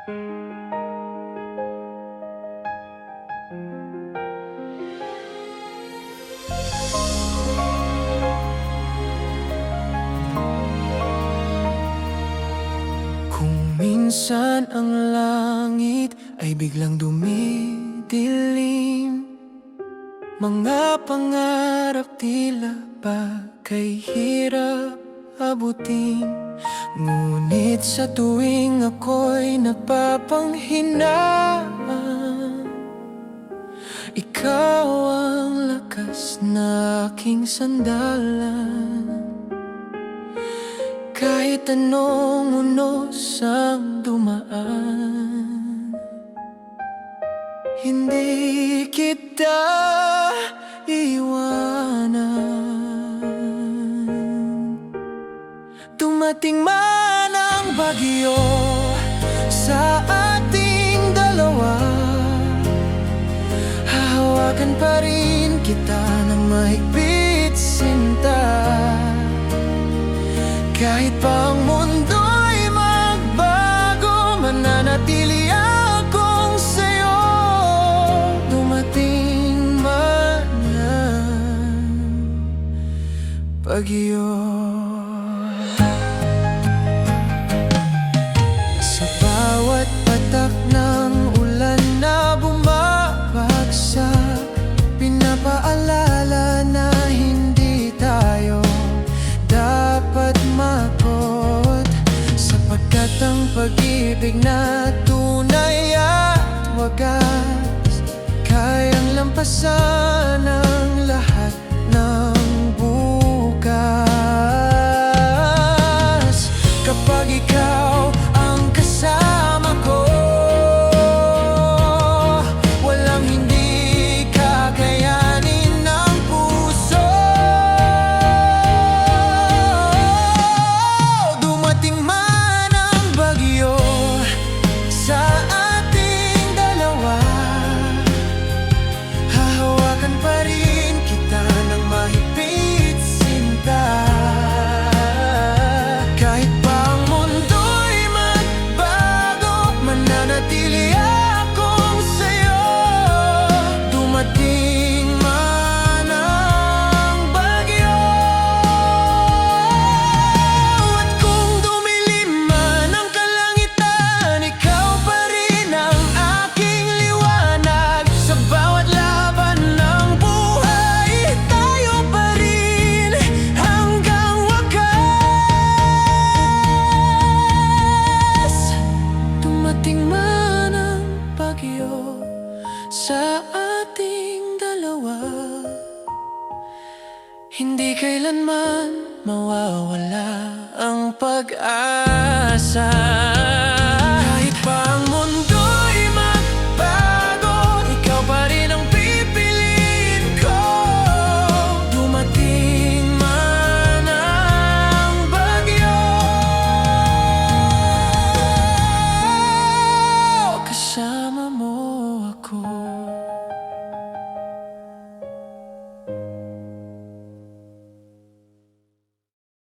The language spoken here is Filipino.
Kung minsan ang langit ay biglang dumidilim, mga pangarap tila bagay hirap abutin. Ngunit sa tuwing ako'y napapanghinaan, ikaw ang lakas na aking sandalan. Kahit anong unos ang dumaan, hindi kita iwanan. Dumating man ang bagyo sa ating dalawa, hahawakan pa rin kita ng mahigpit, sinta. Kahit pa ang mundo'y magbago, mananatili akong sa'yo. Dumating man ang bagyo. Sa bawat patak ng ulan na bumabagsak, pinapaalala na hindi tayo dapat makot, sapagkat ang pag-ibig na tunay at wagas kayang lampasan ang lahat ng bukas. Kapag ikaw ang kasama ko, walang hindi kakayanin ng puso. Dumating man ang bagyo sa ating dalawa, hahawakan pa rin kita ng mahigpit, sinta. Kahit pa ang mundo'y magbago, mananatili akong sa'yo. Dumating man ang bagyo, at kung dumilim man ang kalangitan, ikaw pa rin ang aking liwanag. Sa bawat laban ng buhay, tayo pa rin hanggang wakas. Dumating man ang bagyo sa ating dalawa, hindi kailanman mawawala ang pag-asa.